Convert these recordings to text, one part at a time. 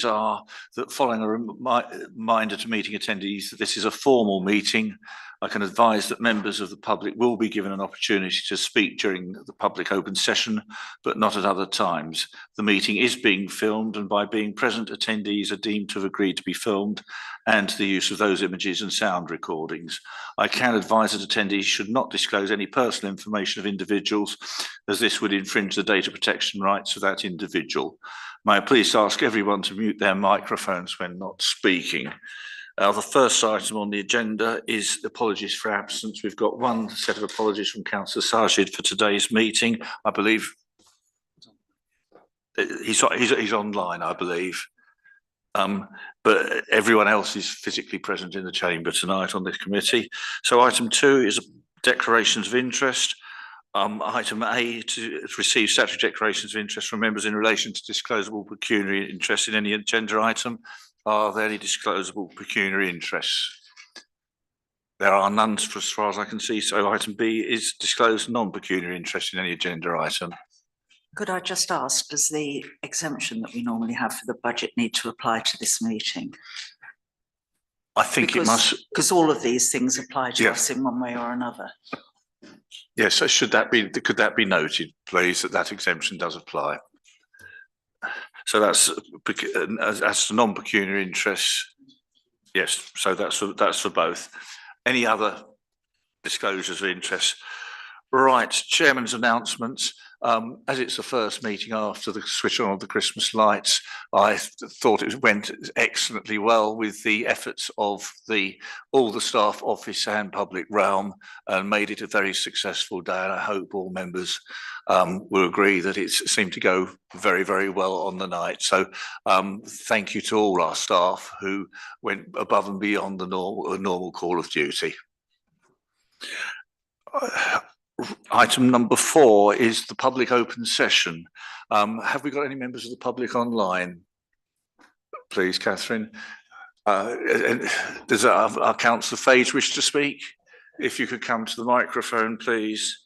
are that following a reminder to meeting attendees that this is a formal meeting, I can advise that members of the public will be given an opportunity to speak during the public open session, but not at other times. The meeting is being filmed, and by being present, attendees are deemed to have agreed to be filmed and to the use of those images and sound recordings. I can advise that attendees should not disclose any personal information of individuals, as this would infringe the data protection rights of that individual. May I please ask everyone to mute their microphones when not speaking. The first item on the agenda is apologies for absence. We've got one set of apologies from Councillor Sajid for today's meeting. I believe he's online, I believe. But everyone else is physically present in the chamber tonight on this committee. So item 2 is declarations of interest. Item A, to receive statutory declarations of interest from members in relation to disclosable pecuniary interest in any agenda item. Are there any disclosable pecuniary interests? There are none as far as I can see. So item B is disclosed non-pecuniary interest in any agenda item. Could I just ask, does the exemption that we normally have for the budget need to apply to this meeting? I think it must. Because all of these things apply to us in one way or another. Yes, so could that be noted, please, that exemption does apply? So that's as to non-pecuniary interests. Yes, so that's for both. Any other disclosures of interest? Right, Chairman's announcements. As it's the first meeting after the switch on of the Christmas lights, I thought it went excellently well with the efforts of all the staff, office and public realm, and made it a very successful day. And I hope all members will agree that it seemed to go very, very well on the night. So thank you to all our staff who went above and beyond the normal call of duty. Item number 4 is the public open session. Have we got any members of the public online? Please, Catherine. Does our Councillor Fage wish to speak? If you could come to the microphone, please.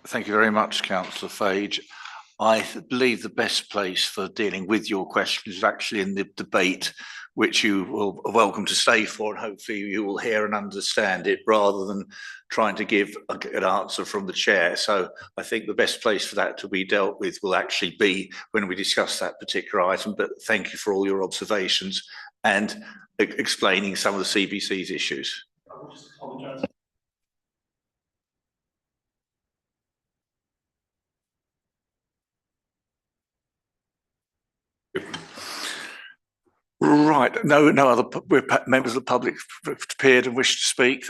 Thank you very much, Councillor Fage. I believe the best place for dealing with your questions is actually in the debate, which you will are welcome to stay for, and hopefully you will hear and understand it rather than trying to give an answer from the chair. So I think the best place for that to be dealt with will actually be when we discuss that particular item. But thank you for all your observations and explaining some of the CBC's issues. Right, no other members of the public appeared and wish to speak.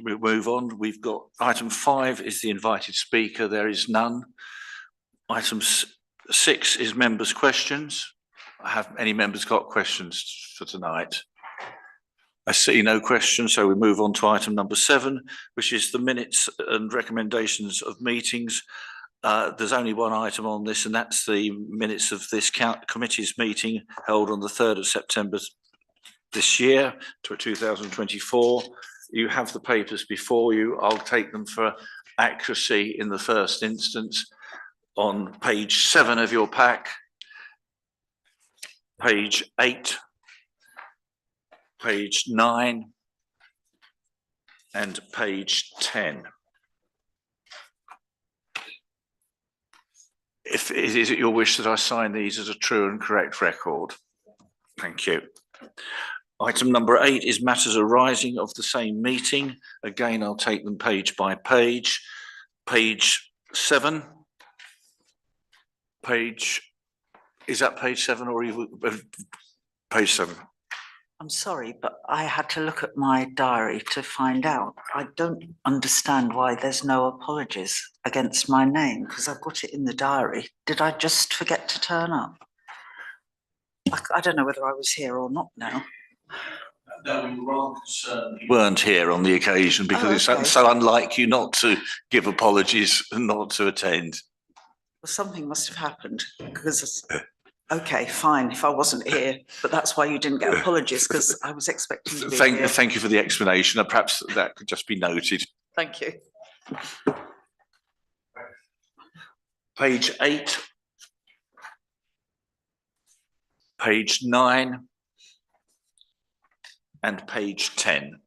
We'll move on. We've got item 5 is the invited speaker. There is none. Item 6 is members' questions. Have any members got questions for tonight? I see no questions, so we move on to item number 7, which is the minutes and recommendations of meetings. There's only one item on this, and that's the minutes of this committee's meeting held on the 3rd of September this year, 2024. You have the papers before you. I'll take them for accuracy in the first instance. On page 7 of your pack, page 8, page 9, and page 10. Is it your wish that I sign these as a true and correct record? Thank you. Item number 8 is matters arising of the same meeting. Again, I'll take them page by page. Page 7. Is that page 7 or page 7? I'm sorry, but I had to look at my diary to find out. I don't understand why there's no apologies against my name, because I've got it in the diary. Did I just forget to turn up? I don't know whether I was here or not now. No, we were rather concerned you weren't here on the occasion because okay. It's so unlike you not to give apologies and not to attend. Well, something must have happened because... Okay, fine, if I wasn't here, but that's why you didn't get apologies, because I was expecting to be here. Thank you for the explanation. Perhaps that could just be noted. Thank you. Page 8, page 9, and page 10.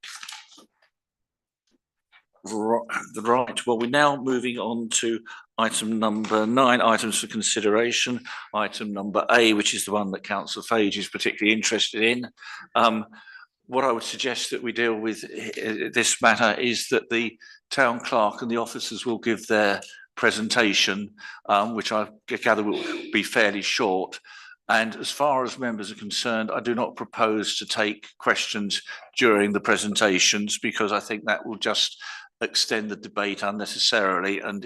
Right, well, we're now moving on to item number 9, items for consideration. Item number A, which is the one that Councillor Fage is particularly interested in. What I would suggest that we deal with this matter is that the town clerk and the officers will give their presentation, which I gather will be fairly short. And as far as members are concerned, I do not propose to take questions during the presentations, because I think that will just extend the debate unnecessarily and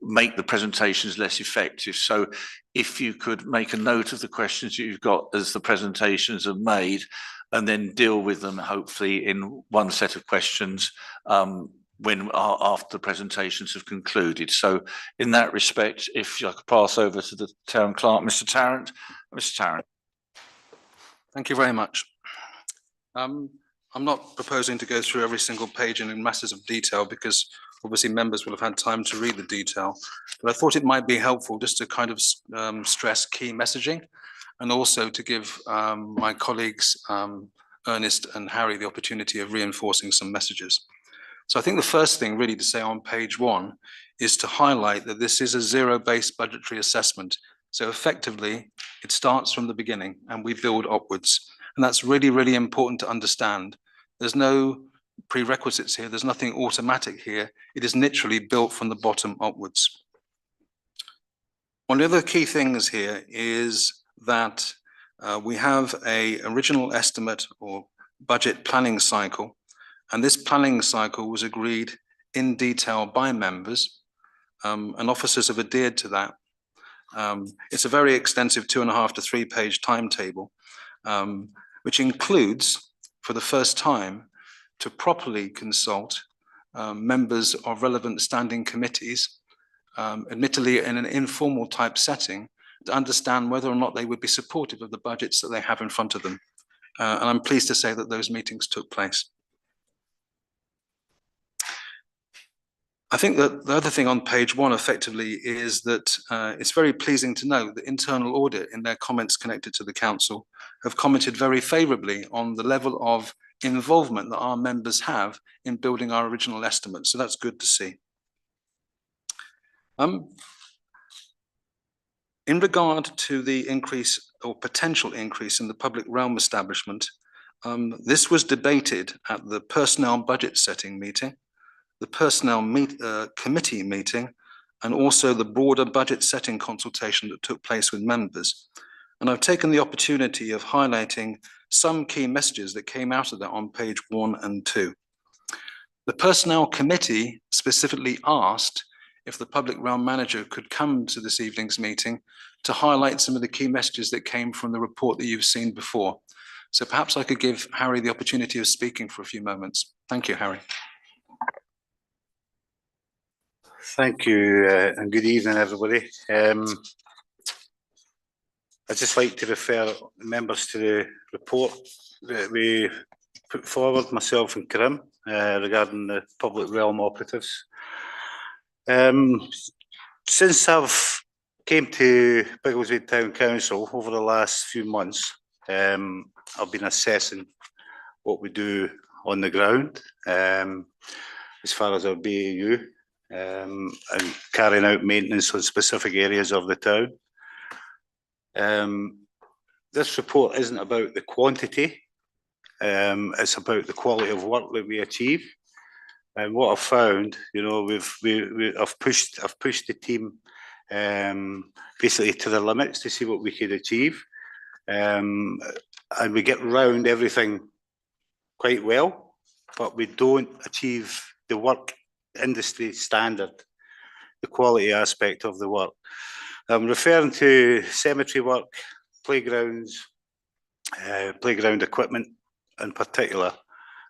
make the presentations less effective. So if you could make a note of the questions you've got as the presentations are made, and then deal with them hopefully in one set of questions after the presentations have concluded. So in that respect, if I could pass over to the town clerk, Mr. Tarrant. Mr. Tarrant. Thank you very much. I'm not proposing to go through every single page in masses of detail, because obviously members will have had time to read the detail, but I thought it might be helpful just to kind of stress key messaging, and also to give my colleagues Ernest and Harry the opportunity of reinforcing some messages. So I think the first thing really to say on page 1 is to highlight that this is a zero-based budgetary assessment. So effectively, it starts from the beginning and we build upwards. And that's really, really important to understand. There's no prerequisites here. There's nothing automatic here. It is literally built from the bottom upwards. One of the other key things here is that we have an original estimate or budget planning cycle. And this planning cycle was agreed in detail by members, and officers have adhered to that. It's a very extensive 2.5 to 3 page timetable, which includes, for the first time, to properly consult members of relevant standing committees, admittedly in an informal type setting, to understand whether or not they would be supportive of the budgets that they have in front of them. And I'm pleased to say that those meetings took place. I think that the other thing on page 1 effectively is that it's very pleasing to note that internal audit in their comments connected to the council have commented very favourably on the level of involvement that our members have in building our original estimates. So that's good to see. In regard to the increase or potential increase in the public realm establishment, this was debated at the personnel budget setting meeting, the personnel committee meeting, and also the broader budget setting consultation that took place with members. And I've taken the opportunity of highlighting some key messages that came out of that on page 1 and 2. The personnel committee specifically asked if the public realm manager could come to this evening's meeting to highlight some of the key messages that came from the report that you've seen before. So perhaps I could give Harry the opportunity of speaking for a few moments. Thank you, Harry. Thank you, and good evening, everybody. I'd just like to refer members to the report that we put forward, myself and Karim, regarding the public realm operatives. Since I've came to Biggleswade Town Council over the last few months, I've been assessing what we do on the ground, as far as our BAU, and carrying out maintenance on specific areas of the town. This report isn't about the quantity, it's about the quality of work that we achieve. And what I've found, you know, I've pushed the team basically to their limits to see what we could achieve, and we get round everything quite well, but we don't achieve the work industry standard, the quality aspect of the work. I'm referring to cemetery work, playgrounds, playground equipment in particular,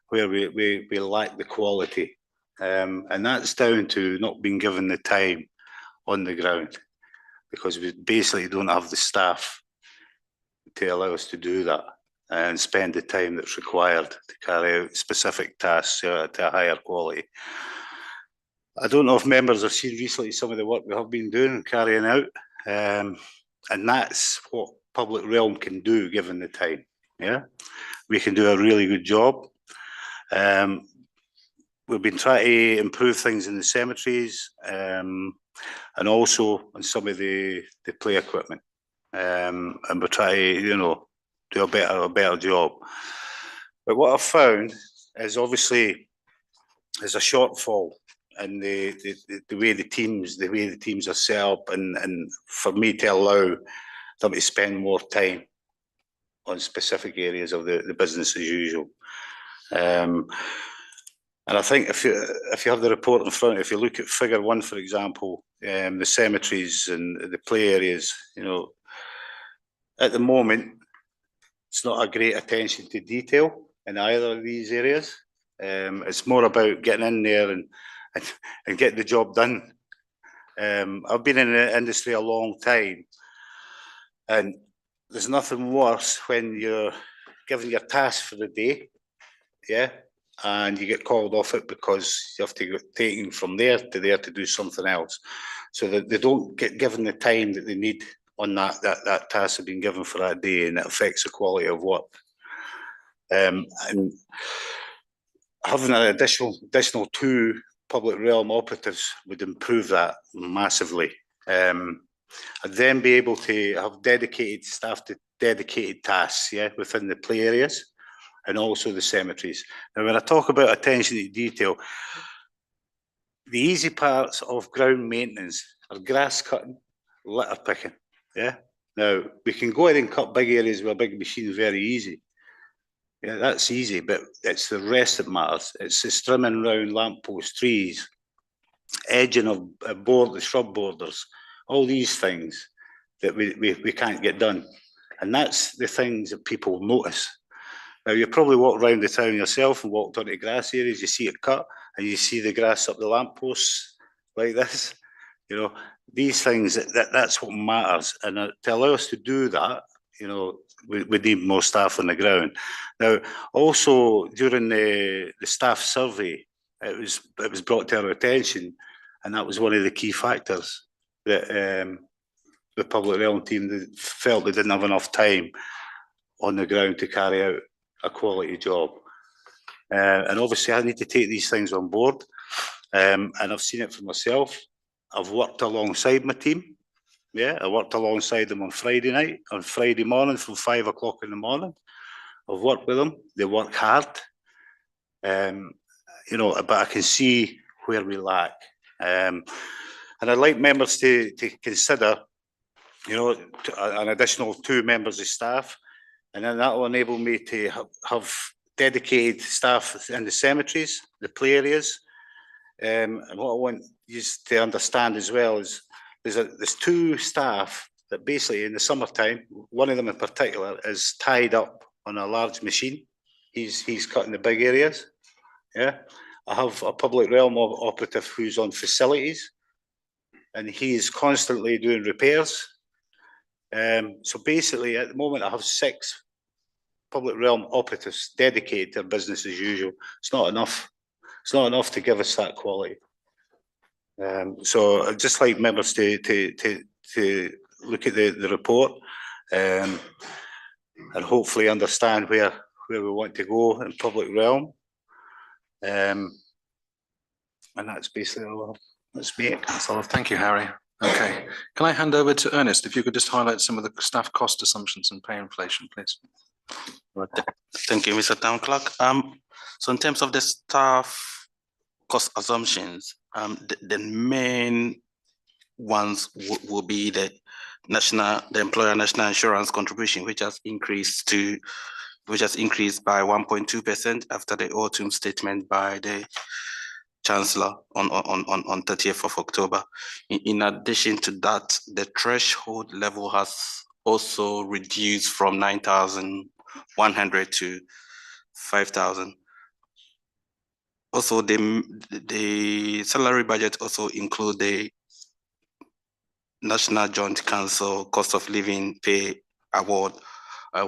where we lack the quality, and that's down to not being given the time on the ground, because we basically don't have the staff to allow us to do that and spend the time that's required to carry out specific tasks to a higher quality. I don't know if members have seen recently some of the work we have been doing and carrying out, and that's what public realm can do given the time. Yeah, we can do a really good job. We've been trying to improve things in the cemeteries, and also on some of the play equipment, and we're trying to, you know, do a better job. But what I've found is obviously there's a shortfall in the way the teams are set up, and for me to allow them to spend more time on specific areas of the business as usual. And I think if you have the report in front, if you look at figure 1, for example, the cemeteries and the play areas, you know, at the moment, it's not a great attention to detail in either of these areas. It's more about getting in there and getting the job done. I've been in the industry a long time, and there's nothing worse when you're given your task for the day, yeah, and you get called off it because you have to get taken from there to do something else, so that they don't get given the time that they need on that task have been given for that day, and it affects the quality of work. And having an additional 2 public realm operatives would improve that massively. And then be able to have dedicated staff to dedicated tasks, yeah, within the play areas and also the cemeteries. Now, when I talk about attention to detail, the easy parts of ground maintenance are grass cutting, litter picking, yeah. Now, we can go in and cut big areas with a big machine very easy. Yeah, that's easy, but it's the rest that matters. It's the trimming round lamppost trees, edging of the shrub borders, all these things that we can't get done. And that's the things that people notice. Now, you probably walk around the town yourself and walked onto grass areas, you see it cut, and you see the grass up the lampposts like this. You know, these things, that's what matters. And to allow us to do that, you know, we need more staff on the ground. Now, also during the staff survey, it was brought to our attention And that was one of the key factors that the public realm team felt they didn't have enough time on the ground to carry out a quality job. And obviously I need to take these things on board. And I've seen it for myself. I've worked alongside my team. Yeah, I worked alongside them on Friday night, on Friday morning from 5 o'clock in the morning. I've worked with them. They work hard. You know, but I can see where we lack. And I'd like members to consider, you know, an additional 2 members of staff, and then that will enable me to have dedicated staff in the cemeteries, the play areas. And what I want you to understand as well is there's 2 staff that basically in the summertime, one of them in particular is tied up on a large machine. He's cutting the big areas. Yeah, I have a public realm operative who's on facilities, and he's constantly doing repairs. So basically, at the moment, I have 6 public realm operatives dedicated to business as usual. It's not enough. It's not enough to give us that quality. So I'd just like members to look at the report and hopefully understand where we want to go in public realm. And that's basically all. That's me. That's all. Thank you, Harry. Okay, can I hand over to Ernest? If you could just highlight some of the staff cost assumptions and pay inflation, please. Right. Thank you, Mr. Town Clerk. So in terms of the staff cost assumptions, the main ones will be the employer national insurance contribution, which has increased by 1.2% after the autumn statement by the Chancellor on 30th of October. In addition to that, the threshold level has also reduced from 9,100 to 5,000. Also, the salary budget also include the National Joint Council Cost of Living Pay Award,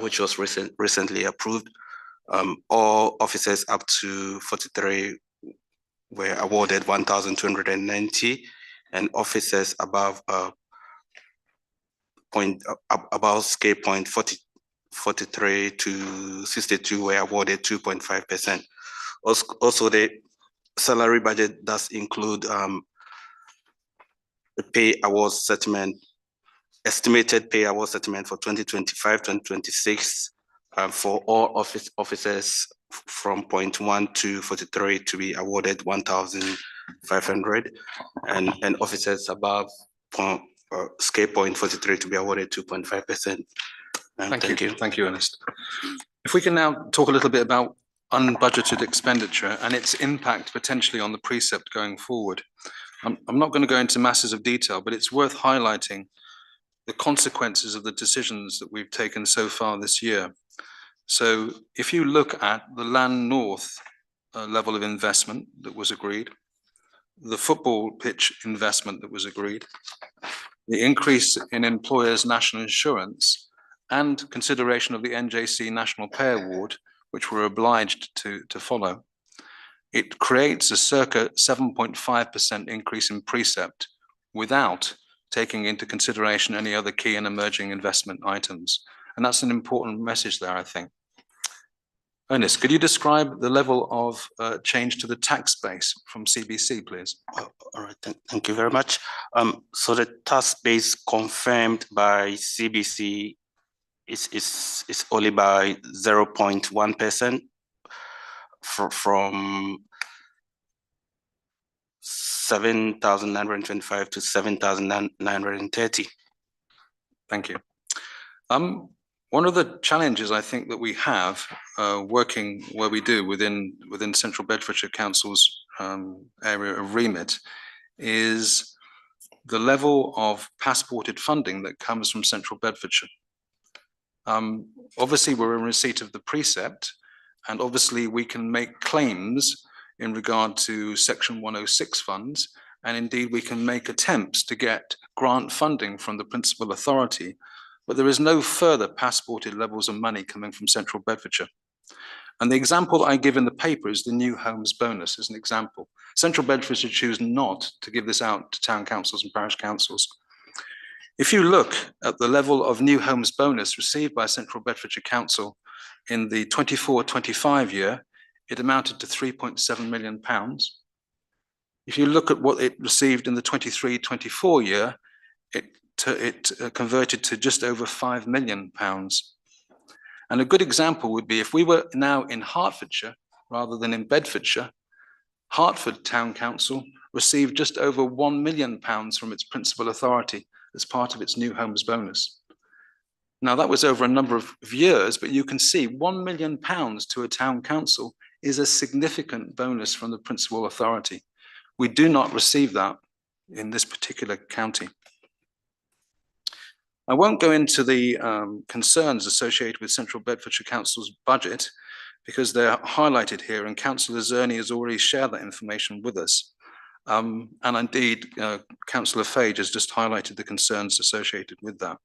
which was recently approved. All officers up to 43 were awarded 1,290, and officers above scale point 43 to 62 were awarded 2.5%. Also, the salary budget does include the pay award settlement, estimated pay award settlement for 2025-2026 for all officers from point 1 to 43 to be awarded 1,500, and officers above scale point 43 to be awarded 2.5%. Thank you. Thank you, Ernest. If we can now talk a little bit about unbudgeted expenditure and its impact potentially on the precept going forward. I'm not going to go into masses of detail, but it's worth highlighting the consequences of the decisions that we've taken so far this year. So if you look at the Land North level of investment that was agreed, the football pitch investment that was agreed, the increase in employers' national insurance, and consideration of the NJC National Pay Award, which we're obliged to follow, it creates a circa 7.5% increase in precept without taking into consideration any other key and emerging investment items. And that's an important message there, I think. Ernest, could you describe the level of change to the tax base from CBC, please? All right, thank you very much. So the tax base confirmed by CBC is only by 0.1% from 7,925 to 7,930. Thank you. One of the challenges I think that we have working where we do within Central Bedfordshire Council's area of remit is the level of passported funding that comes from Central Bedfordshire. Obviously, we're in receipt of the precept, and obviously we can make claims in regard to Section 106 funds, and indeed we can make attempts to get grant funding from the principal authority, but there is no further passported levels of money coming from Central Bedfordshire. And the example I give in the paper is the new homes bonus as an example. Central Bedfordshire choose not to give this out to town councils and parish councils. If you look at the level of new homes bonus received by Central Bedfordshire Council in the 24-25 year, it amounted to £3.7 million. If you look at what it received in the 23-24 year, it converted to just over £5 million. And a good example would be if we were now in Hertfordshire rather than in Bedfordshire, Hertford Town Council received just over £1 million from its principal authority as part of its new homes bonus. Now that was over a number of years, but you can see £1 million to a town council is a significant bonus from the principal authority. We do not receive that in this particular county. I won't go into the concerns associated with Central Bedfordshire Council's budget because they're highlighted here, and Councillor Zerny has already shared that information with us. And indeed, Councillor Fage has just highlighted the concerns associated with that.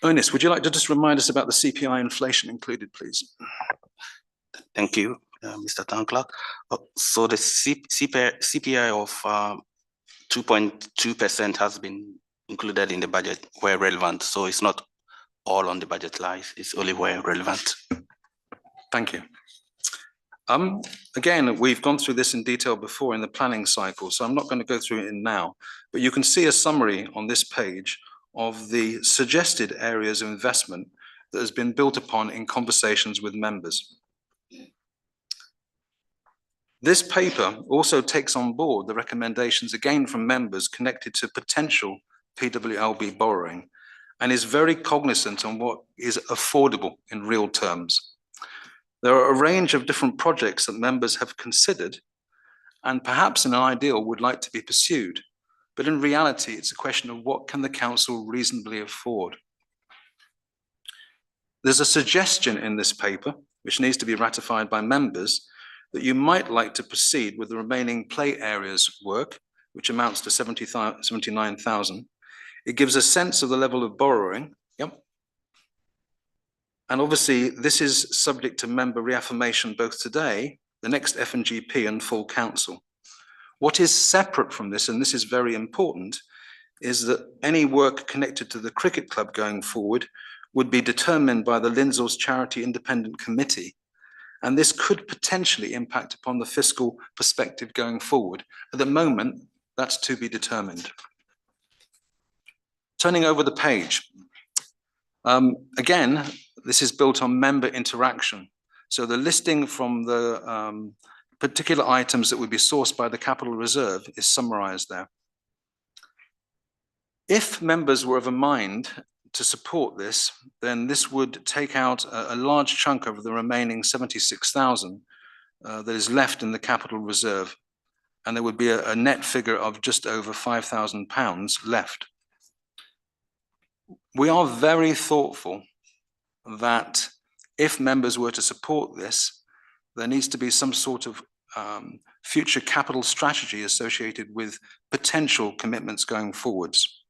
Ernest, would you like to just remind us about the CPI inflation included, please? Thank you, Mr. Town Clerk. So the CPI of 2.2% has been included in the budget where relevant. So it's not all on the budget line, it's only where relevant. Thank you. Again, we've gone through this in detail before in the planning cycle, so I'm not going to go through it now, but you can see a summary on this page of the suggested areas of investment that has been built upon in conversations with members. This paper also takes on board the recommendations again from members connected to potential PWLB borrowing and is very cognizant on what is affordable in real terms. There are a range of different projects that members have considered and perhaps in an ideal would like to be pursued, but in reality it's a question of what can the council reasonably afford. There's a suggestion in this paper, which needs to be ratified by members, that you might like to proceed with the remaining play areas work, which amounts to 79,000. It gives a sense of the level of borrowing. Yep. And obviously this is subject to member reaffirmation both today, the next F&GP and full council. What is separate from this, and this is very important, is that any work connected to the cricket club going forward would be determined by the Lindsell's Charity Independent Committee. And this could potentially impact upon the fiscal perspective going forward. At the moment, that's to be determined. Turning over the page. Again, this is built on member interaction. So the listing from the particular items that would be sourced by the capital reserve is summarized there. If members were of a mind to support this, then this would take out a large chunk of the remaining 76,000 that is left in the capital reserve. And there would be a net figure of just over £5,000 left. We are very thoughtful that if members were to support this, there needs to be some sort of future capital strategy associated with potential commitments going forwards.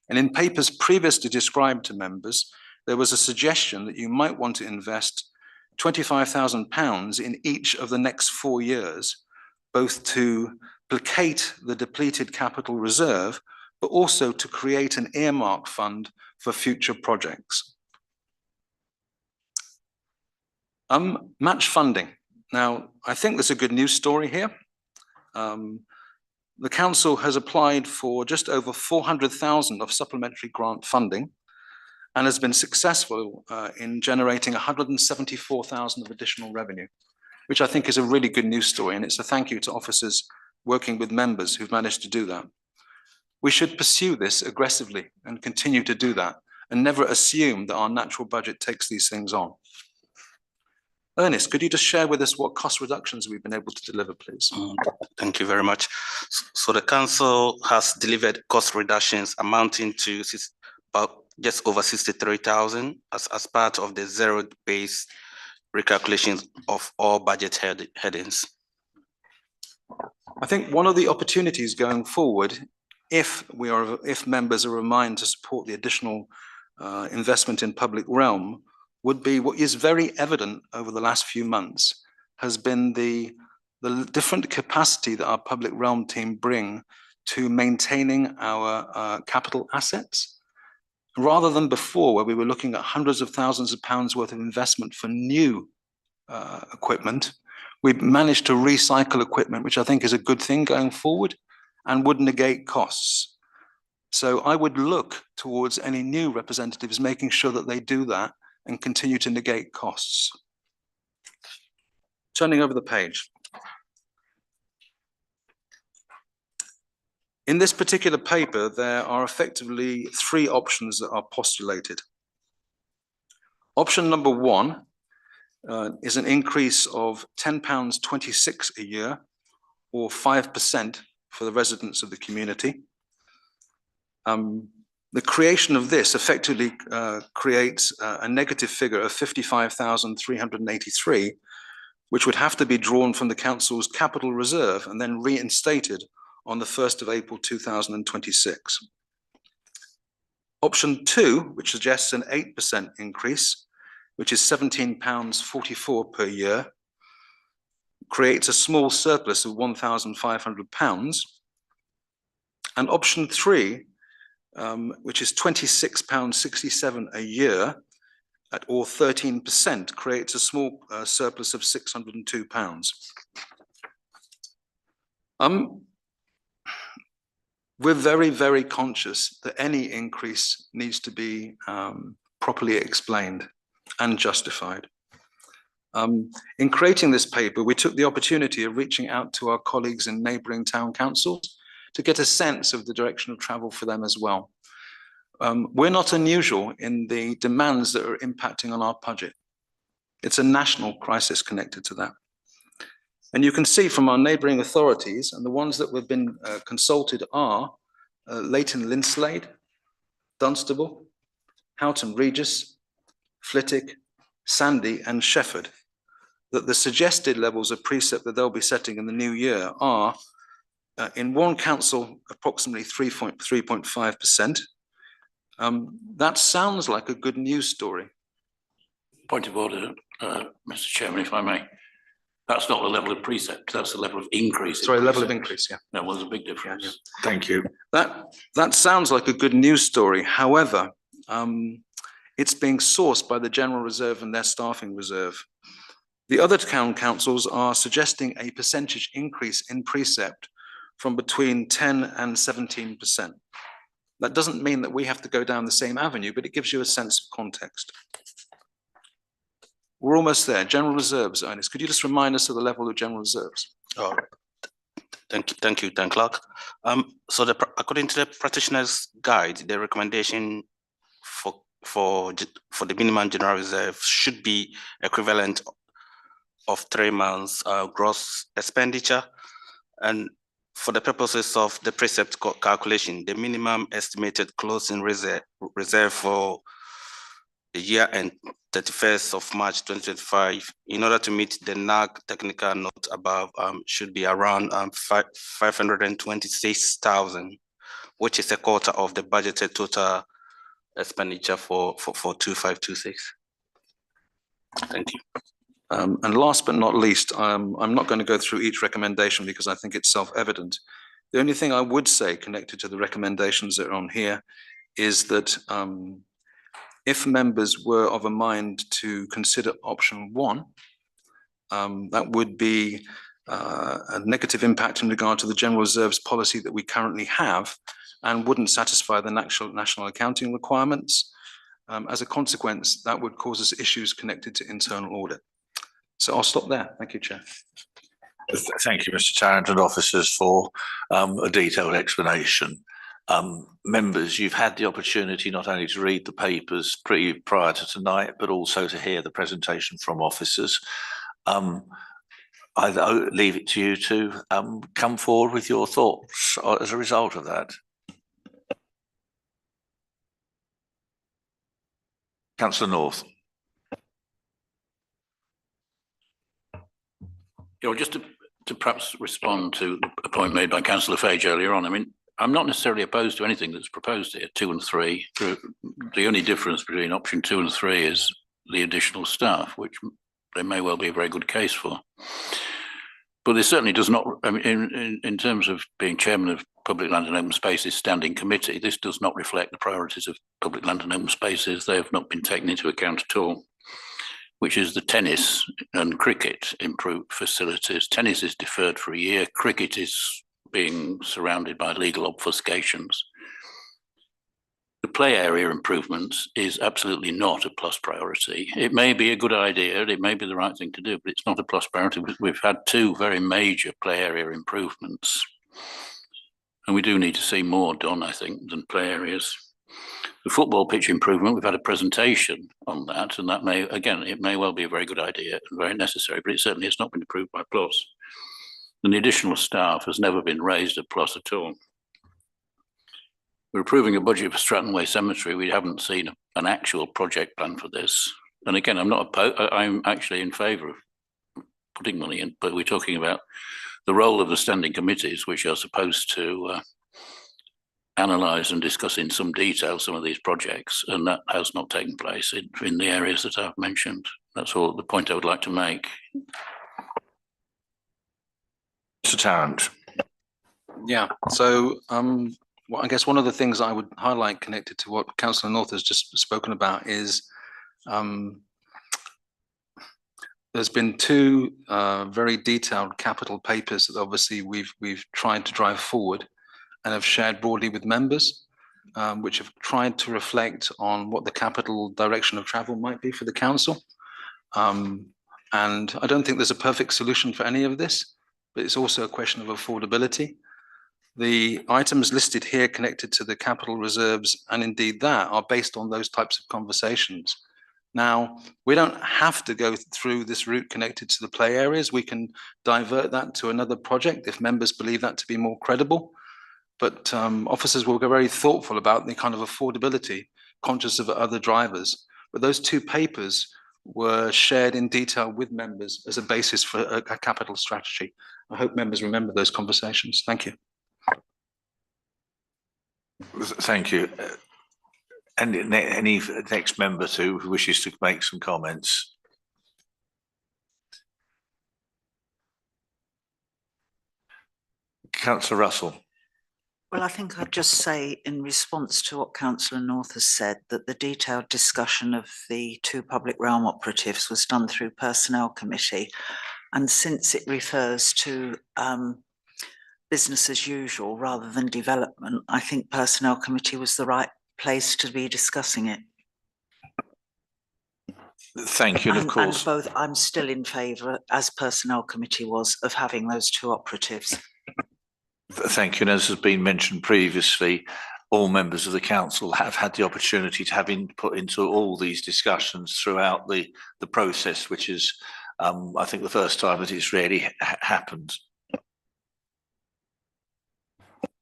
And in papers previously described to members, there was a suggestion that you might want to invest £25,000 in each of the next 4 years, both to placate the depleted capital reserve, but also to create an earmark fund for future projects. Match funding. Now, I think there's a good news story here. The council has applied for just over 400,000 of supplementary grant funding and has been successful in generating 174,000 of additional revenue, which I think is a really good news story. And it's a thank you to officers working with members who've managed to do that. We should pursue this aggressively and continue to do that and never assume that our natural budget takes these things on. Ernest, could you just share with us what cost reductions we've been able to deliver, please? Thank you very much. So the council has delivered cost reductions amounting to about just over 63,000 as part of the zero-based recalculations of all budget headings. I think one of the opportunities going forward, if members are reminded to support the additional investment in public realm, would be what is very evident over the last few months has been the different capacity that our public realm team bring to maintaining our capital assets. Rather than before, where we were looking at hundreds of thousands of pounds worth of investment for new equipment, we've managed to recycle equipment, which I think is a good thing going forward and would negate costs. So I would look towards any new representatives making sure that they do that and continue to negate costs. Turning over the page. In this particular paper, there are effectively three options that are postulated. Option number one is an increase of £10.26 a year, or 5% for the residents of the community. The creation of this effectively creates a negative figure of 55,383, which would have to be drawn from the council's capital reserve and then reinstated on the 1st of April 2026. Option two, which suggests an 8% increase, which is £17.44 per year, creates a small surplus of £1,500. And option three, which is £26.67 a year, or 13%, creates a small surplus of £602. We're very, very conscious that any increase needs to be properly explained and justified. In creating this paper, we took the opportunity of reaching out to our colleagues in neighbouring town councils to get a sense of the direction of travel for them as well. We're not unusual in the demands that are impacting on our budget. It's a national crisis connected to that. And you can see from our neighbouring authorities, and the ones that have been consulted are Leighton Linslade, Dunstable, Houghton Regis, Flitwick, Sandy and Shefford, that the suggested levels of precept that they'll be setting in the new year are, in one council, approximately 3.5%. That sounds like a good news story. Point of order, Mr. Chairman, if I may. That's not the level of precept, that's the level of increase. Sorry, level of increase, yeah. No, well, there's a big difference. Yeah. Thank you. That sounds like a good news story. However, it's being sourced by the General Reserve and their staffing reserve. The other town councils are suggesting a percentage increase in precept from between 10 and 17%. That doesn't mean that we have to go down the same avenue, but it gives you a sense of context. We're almost there. General reserves, Ernest. Could you just remind us of the level of general reserves? Oh, thank you, Clerk. So according to the practitioner's guide, the recommendation for the minimum general reserve should be equivalent of 3 months gross expenditure. And for the purposes of the precept calculation, the minimum estimated closing reserve for the year end 31st of March 2025, in order to meet the NAG technical note above, should be around 526,000, which is a quarter of the budgeted total expenditure for 2526. Thank you. And last but not least, I'm not going to go through each recommendation because I think it's self-evident. The only thing I would say connected to the recommendations that are on here is that if members were of a mind to consider option one, that would be a negative impact in regard to the general reserves policy that we currently have and wouldn't satisfy the national accounting requirements. As a consequence, that would cause us issues connected to internal audit. So I'll stop there. Thank you, Chair. Thank you, Mr. Tarrant and officers, for a detailed explanation. Members, you've had the opportunity not only to read the papers prior to tonight, but also to hear the presentation from officers. I leave it to you to come forward with your thoughts as a result of that. Councillor North. Yeah, well, just to perhaps respond to a point made by Councillor Fage earlier on. I mean, I'm not necessarily opposed to anything that's proposed here, 2 and 3. The only difference between option 2 and 3 is the additional staff, which there may well be a very good case for. But this certainly does not, I mean, in terms of being chairman of Public Land and Open Spaces Standing Committee, this does not reflect the priorities of public land and open spaces. They have not been taken into account at all, which is the tennis and cricket improved facilities. Tennis is deferred for a year. Cricket is being surrounded by legal obfuscations. The play area improvements is absolutely not a plus priority. It may be a good idea, it may be the right thing to do, but it's not a plus priority. We've had two very major play area improvements, and we do need to see more done, I think, than play areas. The football pitch improvement, we've had a presentation on that, and that may, again, it may well be a very good idea and very necessary, but it certainly has not been approved by plus. And the additional staff has never been raised at plus at all. We're approving a budget for Stratton Way Cemetery. We haven't seen an actual project plan for this. And again, I'm actually in favour of putting money in, but we're talking about the role of the standing committees, which are supposed to analyse and discuss in some detail some of these projects, and that has not taken place in the areas that I've mentioned. That's all the point I would like to make. Mr. Tarrant. Yeah, so well, I guess one of the things I would highlight connected to what Councillor North has just spoken about is there's been two very detailed capital papers that obviously we've tried to drive forward and have shared broadly with members, which have tried to reflect on what the capital direction of travel might be for the council. And I don't think there's a perfect solution for any of this, but it's also a question of affordability. The items listed here connected to the capital reserves and indeed that are based on those types of conversations. Now, we don't have to go through this route connected to the play areas. We can divert that to another project if members believe that to be more credible. But officers will be very thoughtful about the kind of affordability, conscious of other drivers. But those two papers were shared in detail with members as a basis for a capital strategy. I hope members remember those conversations. Thank you. Thank you. And any next member who wishes to make some comments? Councillor Russell. Well, I think I'd just say in response to what Councillor North has said, that the detailed discussion of the two public realm operatives was done through Personnel Committee. And since it refers to business as usual rather than development, I think Personnel Committee was the right place to be discussing it. Thank you. And of course, and both, I'm still in favour, as Personnel Committee was, of having those two operatives. Thank you. And as has been mentioned previously, all members of the council have had the opportunity to have input into all these discussions throughout the process, which is, I think, the first time that it's really happened.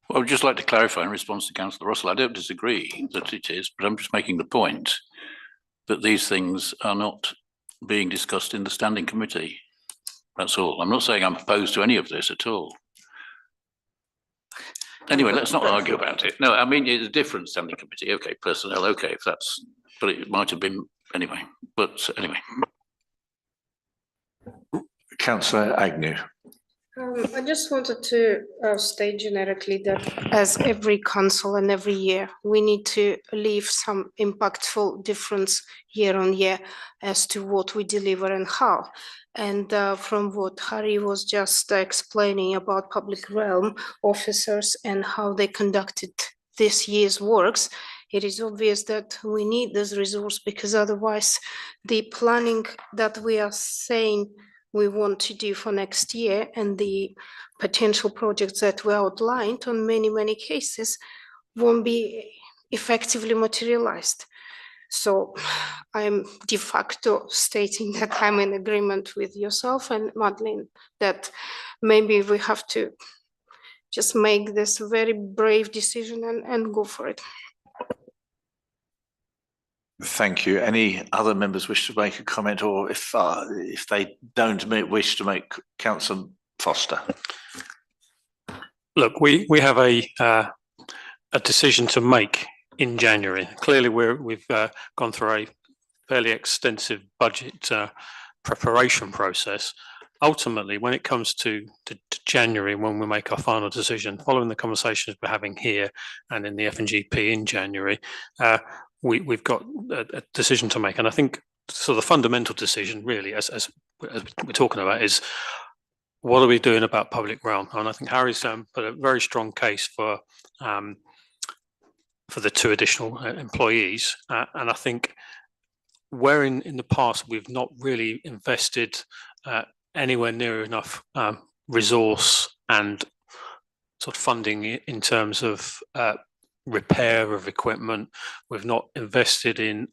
Well, I would just like to clarify in response to Councillor Russell, I don't disagree that it is, but I'm just making the point that these things are not being discussed in the standing committee. That's all. I'm not saying I'm opposed to any of this at all. Anyway, let's not argue about it. No, I mean, it's a different standing committee. Okay, personnel, okay, if that's, but it might have been anyway. But anyway. Councillor Agnew. I just wanted to state generically that as every council and every year, we need to leave some impactful difference year on year as to what we deliver and how. And from what Harry was just explaining about public realm officers and how they conducted this year's works, it is obvious that we need this resource, because otherwise the planning that we are saying we want to do for next year and the potential projects that were outlined on many cases won't be effectively materialized. So I'm de facto stating that I'm in agreement with yourself and Madeleine that maybe we have to just make this a very brave decision and go for it. Thank you. Any other members wish to make a comment, or if they don't wish to make, Councillor Foster? Look, we have a decision to make in January. Clearly, we've gone through fairly extensive budget preparation process. Ultimately, when it comes to January, when we make our final decision, following the conversations we're having here and in the F&GP in January, we've got a decision to make. And I think so the fundamental decision really, as we're talking about, is what are we doing about public realm? And I think Harry's put a very strong case for the 2 additional employees. And I think where in the past we've not really invested anywhere near enough resource and sort of funding in terms of repair of equipment. We've not invested in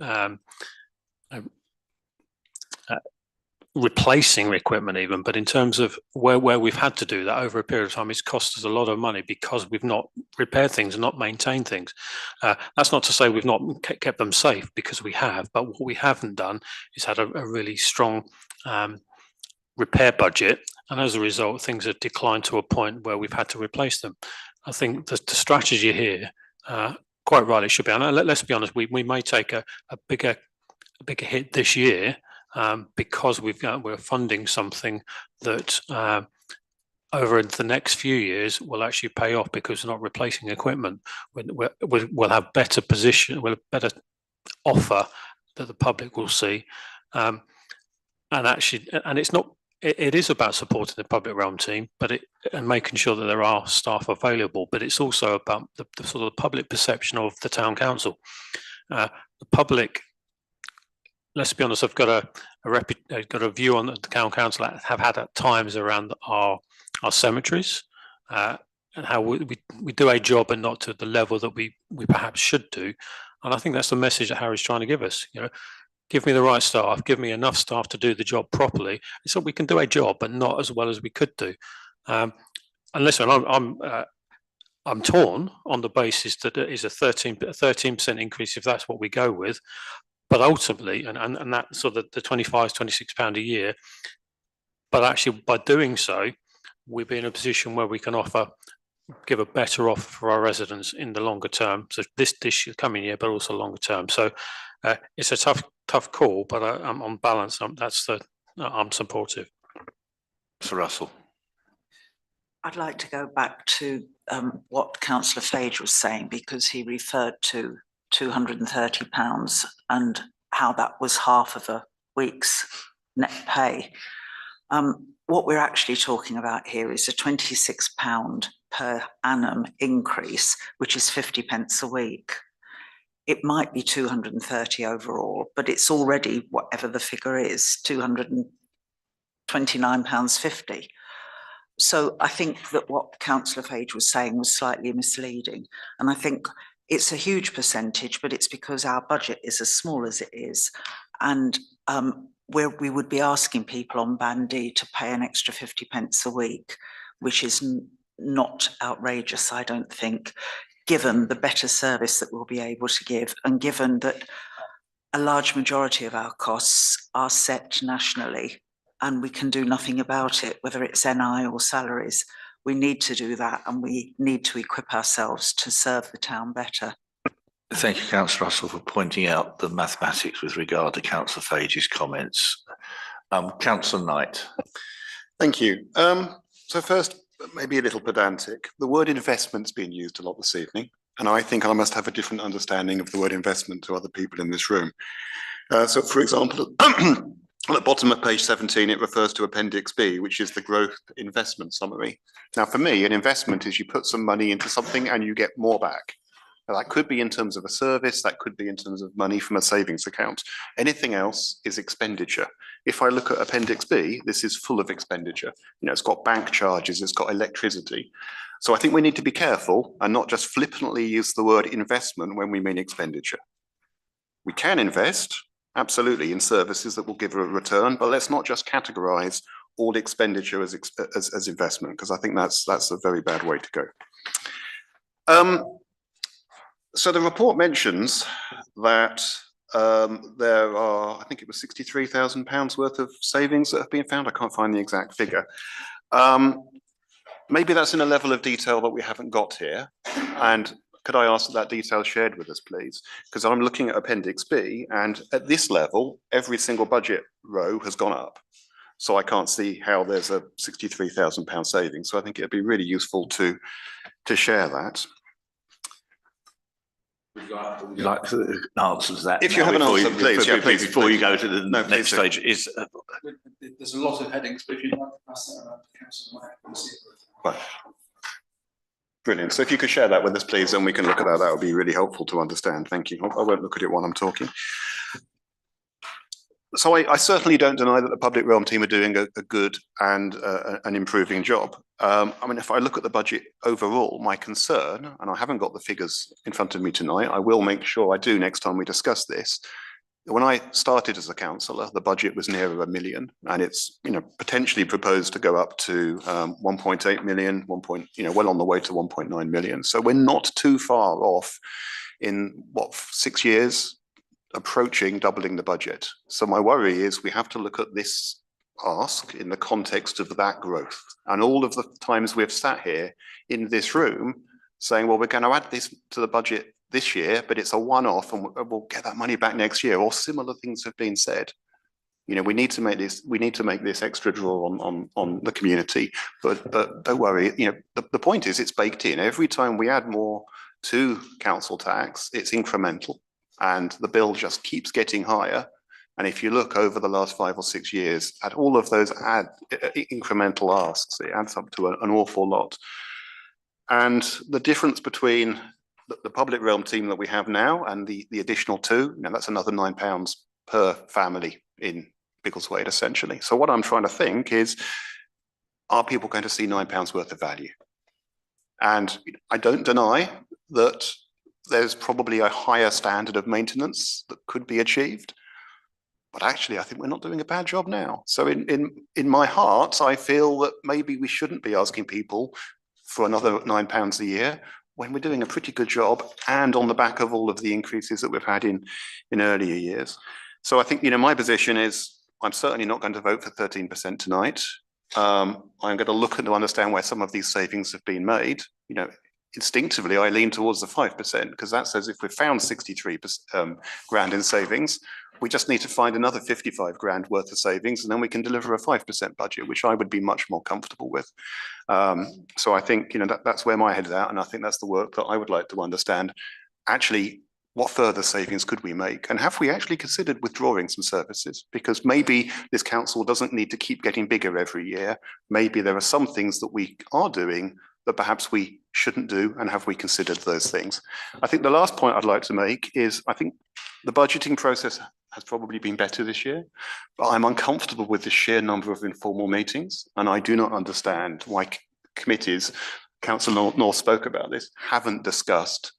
replacing equipment even, but in terms of where we've had to do that over a period of time, it's cost us a lot of money because we've not repaired things and not maintained things. That's not to say we've not kept them safe, because we have, but what we haven't done is had a really strong repair budget, and as a result things have declined to a point where we've had to replace them. I think the strategy here, quite rightly, should be, and let's be honest, we may take a bigger hit this year because we're funding something that over the next few years will actually pay off, because we're not replacing equipment. We'll have better position, we'll have better offer that the public will see, and it's not. It is about supporting the public realm team, and making sure that there are staff available. But it's also about the sort of public perception of the town council. The public, let's be honest, I've got a view on the town council that have had at times around our cemeteries, and how we do a job, and not to the level that we perhaps should do. And I think that's the message that Harry's trying to give us. Give me the right staff, give me enough staff to do the job properly, so we can do a job, but not as well as we could do. And listen, I'm torn on the basis that it is a 13% increase if that's what we go with. But ultimately, and that's sort of the £25–26 a year, but actually by doing so, we'll be in a position where we can give a better offer for our residents in the longer term. So this coming year, but also longer term. So it's a tough call, but I'm on balance. I'm supportive. Sir Russell. I'd like to go back to what Councillor Fage was saying, because he referred to £230 and how that was half of a week's net pay. What we're actually talking about here is a £26 per annum increase, which is 50p a week. It might be 230 overall, but it's already, whatever the figure is, £229.50. So I think that what Councillor Fage was saying was slightly misleading. And I think it's a huge percentage, but it's because our budget is as small as it is. And we would be asking people on Band D to pay an extra 50p a week, which is not outrageous, I don't think, given the better service that we'll be able to give, and given that a large majority of our costs are set nationally and we can do nothing about it, whether it's NI or salaries. We need to do that, and we need to equip ourselves to serve the town better. Thank you, Councillor Russell, for pointing out the mathematics with regard to Councillor Fage's comments. Councillor Knight. Thank you. So first, maybe a little pedantic. The word investment's been used a lot this evening, and I think I must have a different understanding of the word investment to other people in this room. So for example, at the bottom of page 17, it refers to Appendix B, which is the growth investment summary. Now, for me, an investment is you put some money into something and you get more back. Now, that could be in terms of a service, that could be in terms of money from a savings account. Anything else is expenditure. If I look at Appendix B, this is full of expenditure. It's got bank charges, it's got electricity. So I think we need to be careful and not just flippantly use the word investment when we mean expenditure. We can invest, absolutely, in services that will give a return, but let's not just categorize all expenditure as investment, because I think that's a very bad way to go. So the report mentions that there are, I think it was £63,000 worth of savings that have been found. I can't find the exact figure. Maybe that's in a level of detail that we haven't got here. And could I ask that detail shared with us, please? Because I'm looking at Appendix B, and at this level, every single budget row has gone up. So I can't see how there's a £63,000 saving. So I think it'd be really useful to share that. Would you like answers to that? If you have an answer, please, yeah, please, Before you please. go to the No, next please do. stage, is There's a lot of headings, but if you'd like to pass that around to council, Right. Brilliant. So if you could share that with us, please, and we can look at that. That would be really helpful to understand. Thank you. I won't look at it while I'm talking. So I certainly don't deny that the public realm team are doing a good and an improving job. I mean, if I look at the budget overall, my concern, and I haven't got the figures in front of me tonight, I will make sure I do next time we discuss this. When I started as a councillor, the budget was nearer £1 million, and it's potentially proposed to go up to 1.8 million, well on the way to 1.9 million. So we're not too far off in 6 years, approaching doubling the budget. So my worry is we have to look at this ask in the context of that growth. And all of the times we've sat here in this room saying, well, we're going to add this to the budget this year, but it's a one-off and we'll get that money back next year, or similar things have been said. We need to make this extra draw on the community, but don't worry, the point is it's baked in. Every time we add more to council tax, it's incremental. And the bill just keeps getting higher. And if you look over the last 5 or 6 years at all of those incremental asks, it adds up to an awful lot. And the difference between the public realm team that we have now and the additional 2, that's another £9 per family in Biggleswade, essentially. So what I'm trying to think is, are people going to see £9 worth of value? And I don't deny that there's probably a higher standard of maintenance that could be achieved. But actually, I think we're not doing a bad job now. So in my heart, I feel that maybe we shouldn't be asking people for another £9 a year when we're doing a pretty good job, and on the back of all of the increases that we've had in earlier years. So I think, my position is I'm certainly not going to vote for 13% tonight. I'm going to look and to understand where some of these savings have been made. Instinctively, I lean towards the 5%, because that says if we've found 63 grand in savings, we just need to find another 55 grand worth of savings, and then we can deliver a 5% budget, which I would be much more comfortable with. So I think, that's where my head's at, and I think that's the work that I would like to understand. Actually, what further savings could we make? And have we actually considered withdrawing some services? Because maybe this council doesn't need to keep getting bigger every year. Maybe there are some things that we are doing that perhaps we shouldn't do, and have we considered those things? I think the last point I'd like to make is, I think the budgeting process has probably been better this year, but I'm uncomfortable with the sheer number of informal meetings, and I do not understand why committees, Councillor North spoke about this, haven't discussed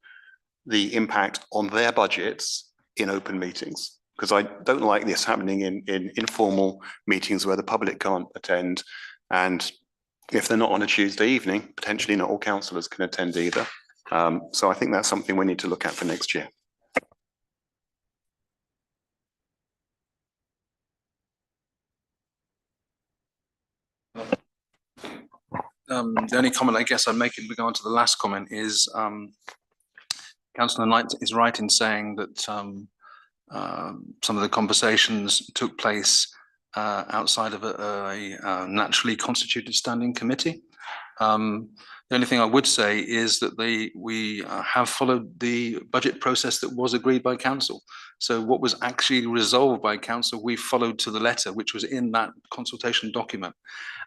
the impact on their budgets in open meetings, because I don't like this happening in informal meetings where the public can't attend, and if they're not on a Tuesday evening, potentially not all councillors can attend either. So I think that's something we need to look at for next year. The only comment I guess I'm making regard to the last comment is Councillor Knight is right in saying that some of the conversations took place outside of a naturally constituted standing committee. The only thing I would say is that we have followed the budget process that was agreed by council. So what was actually resolved by council, we followed to the letter, which was in that consultation document.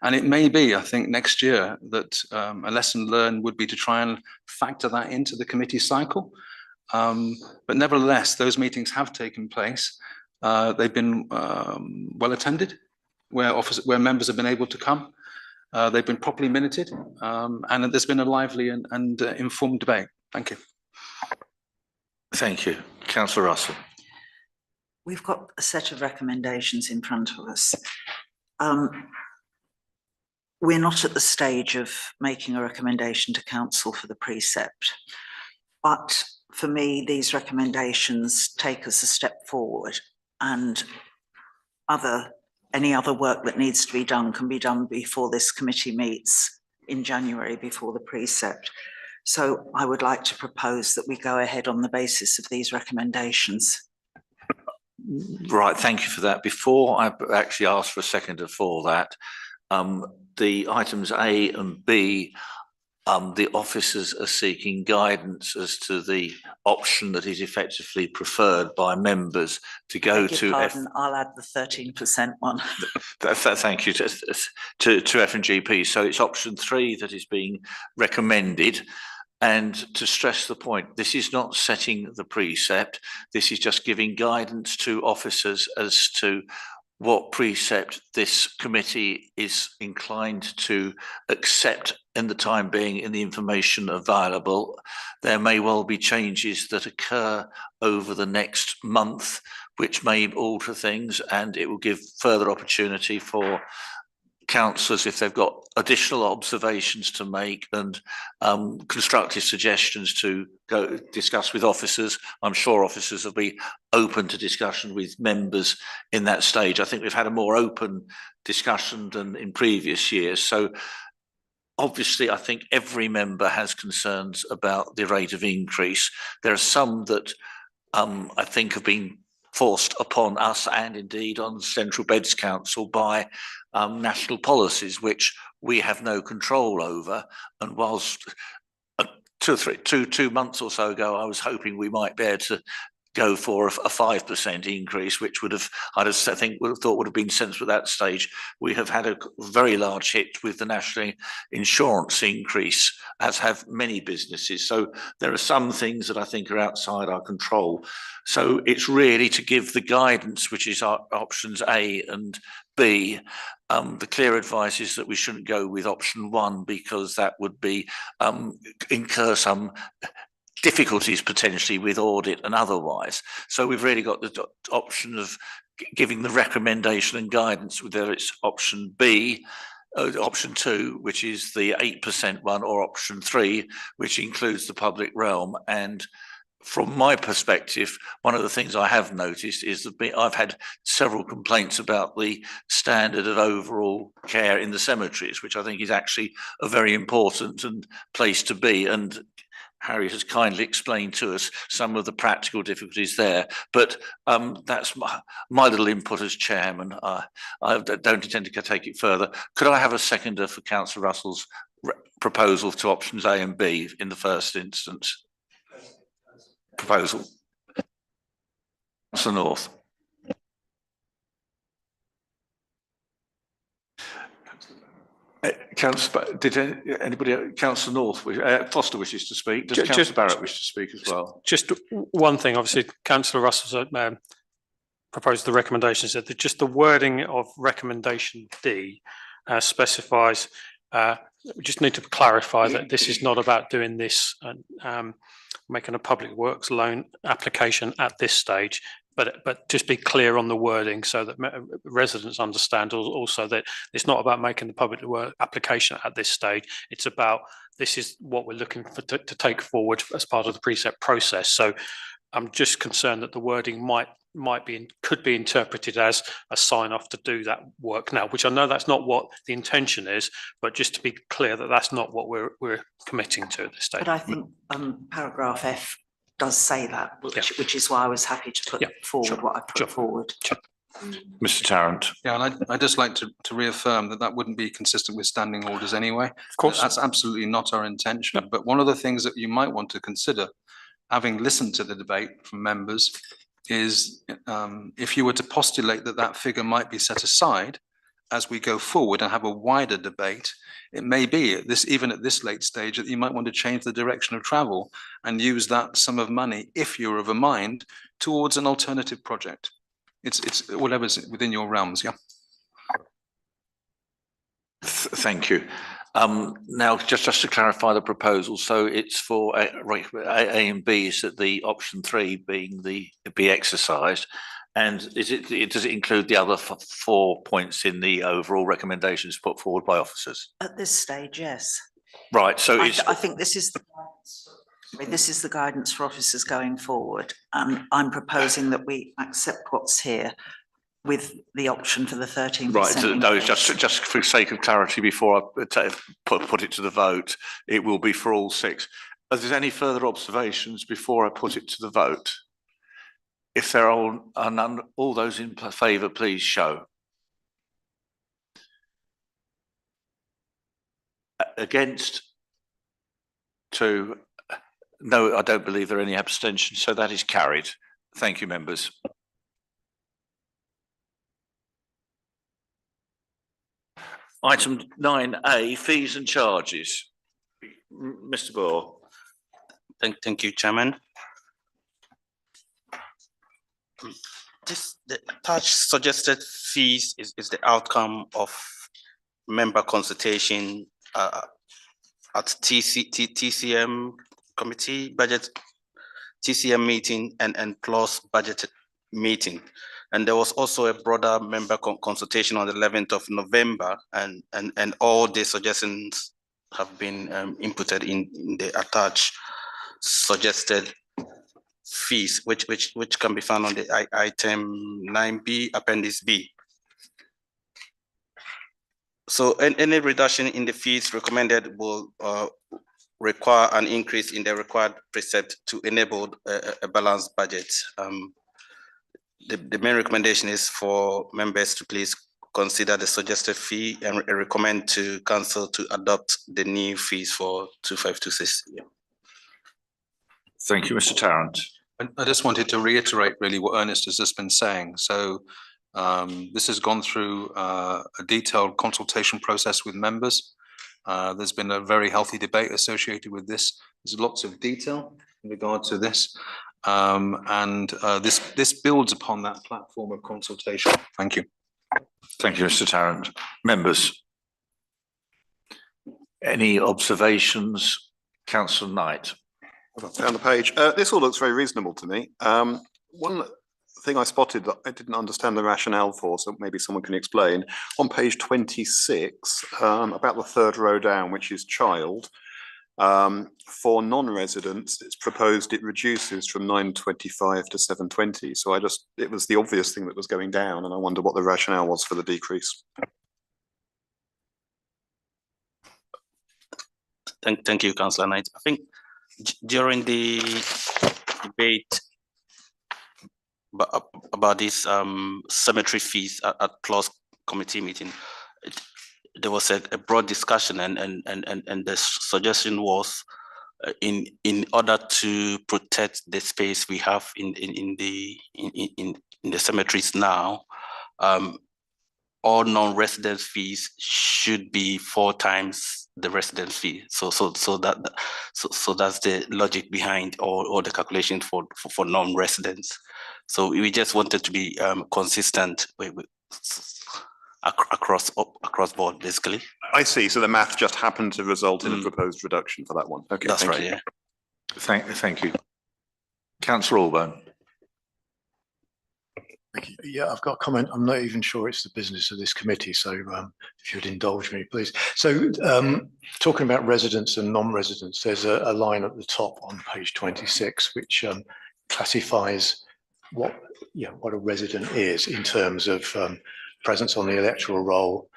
And it may be, I think, next year that a lesson learned would be to try and factor that into the committee cycle. But nevertheless, those meetings have taken place. They've been well attended, where members have been able to come. They've been properly minuted, and there's been a lively and informed debate. Thank you. Thank you. Councillor Russell. We've got a set of recommendations in front of us. We're not at the stage of making a recommendation to council for the precept, but for me, these recommendations take us a step forward, and any other work that needs to be done can be done before this committee meets in January, before the precept. So I would like to propose that we go ahead on the basis of these recommendations. Right, thank you for that. Before I actually ask for a seconder for that, the items A and B, the officers are seeking guidance as to the option that is effectively preferred by members to go Beg to your F. pardon, I'll add the 13% one. Thank you to F&GP. So it's option 3 that is being recommended. And to stress the point, this is not setting the precept. This is just giving guidance to officers as to what precept this committee is inclined to accept in the time being in the information available. There may well be changes that occur over the next month, which may alter things, and it will give further opportunity for councillors, if they've got additional observations to make and constructive suggestions to go discuss with officers. I'm sure officers will be open to discussion with members in that stage. I think we've had a more open discussion than in previous years. So obviously, I think every member has concerns about the rate of increase. There are some that I think have been forced upon us and indeed on Central Beds Council by national policies, which we have no control over. And whilst 2 months or so ago, I was hoping we might be able to go for a 5% increase, which would have, thought would have been sensible at that stage. We have had a very large hit with the national insurance increase, as have many businesses. So there are some things that I think are outside our control. So it's really to give the guidance, which is our options A and B. The clear advice is that we shouldn't go with option 1 because that would be incur some difficulties potentially with audit and otherwise. So we've really got the option of giving the recommendation and guidance, whether it's option B, option 2, which is the 8% one, or option 3, which includes the public realm. And from my perspective, one of the things I have noticed is that I've had several complaints about the standard of overall care in the cemeteries, which I think is actually a very important place to be. And Harry has kindly explained to us some of the practical difficulties there, but that's my little input as chairman. I don't intend to take it further. Could I have a seconder for Councillor Russell's proposal to options A and B in the first instance? Proposal. Councillor North. Councillor North, Foster wishes to speak. Does Councillor Barrett wish to speak as well? Just one thing, obviously, Councillor Russell's proposed the recommendations that just the wording of recommendation D specifies. We just need to clarify that this is not about doing this and making a public works loan application at this stage. But just be clear on the wording so that residents understand also that it's not about making the public work application at this stage. It's about this is what we're looking for to take forward as part of the precept process. So I'm just concerned that the wording could be interpreted as a sign off to do that work now, which I know that's not what the intention is, but just to be clear that that's not what we're committing to at this stage. But I think paragraph F does say that, which is why I was happy to put forward what I put forward. Mr. Tarrant. Yeah, and I'd just like to reaffirm that wouldn't be consistent with standing orders anyway. Of course. That's absolutely not our intention. But one of the things that you might want to consider, having listened to the debate from members, is if you were to postulate that figure might be set aside as we go forward and have a wider debate, it may be even at this late stage that you might want to change the direction of travel and use that sum of money, if you're of a mind, towards an alternative project. It's whatever's within your realms. Yeah. Thank you. Now, just to clarify the proposal, so it's for A and B is that the option 3 being be exercised, and does it include the other 4 points in the overall recommendations put forward by officers? At this stage, yes. Right. So I think this is the guidance for officers going forward. I'm proposing that we accept what's here with the option for the 13%. Right, no, just for sake of clarity, before I put it to the vote, it will be for all 6. Are there any further observations before I put it to the vote? If there are none, all those in favour, please show. Against? 2. No, I don't believe there are any abstentions, so that is carried. Thank you, members. Item 9A, fees and charges. Mr. Bohr. Thank you, Chairman. The attached suggested fees is the outcome of member consultation at TCM committee budget, TCM meeting and plus budget meeting. And there was also a broader member consultation on the 11th of November, and all the suggestions have been inputted in the attached suggested fees, which can be found on the item 9B, appendix B. So any reduction in the fees recommended will require an increase in the required precept to enable a balanced budget. The main recommendation is for members to please consider the suggested fee and recommend to council to adopt the new fees for 2526. Yeah. Thank you, Mr. Tarrant. I just wanted to reiterate really what Ernest has just been saying. So this has gone through a detailed consultation process with members. There's been a very healthy debate associated with this. There's lots of detail in regard to this. This builds upon that platform of consultation. Thank you. Thank you, Mr. Tarrant. Members, any observations? Councillor Knight. I've found the page. This all looks very reasonable to me. One thing I spotted that I didn't understand the rationale for, so maybe someone can explain. On page 26, about the third row down, which is child, for non-residents, it's proposed it reduces from 925 to 720. So it was the obvious thing that was going down, and I wonder what the rationale was for the decrease. Thank you, Councillor Knight. I think during the debate about these cemetery fees at closed committee meeting, there was a broad discussion, and the suggestion was in order to protect the space we have in the cemeteries now, all non-resident fees should be 4 times the resident fee. So that's the logic behind all the calculations for non-residents. So we just wanted to be consistent with across board, basically. I see. So the math just happened to result in a proposed reduction for that one. Okay, that's right. You. Yeah. Thank you. Councillor Alban. Thank you. Yeah, I've got a comment. I'm not even sure it's the business of this committee, so if you'd indulge me, please. So talking about residents and non-residents, there's a line at the top on page 26 which classifies what a resident is in terms of presence on the electoral roll.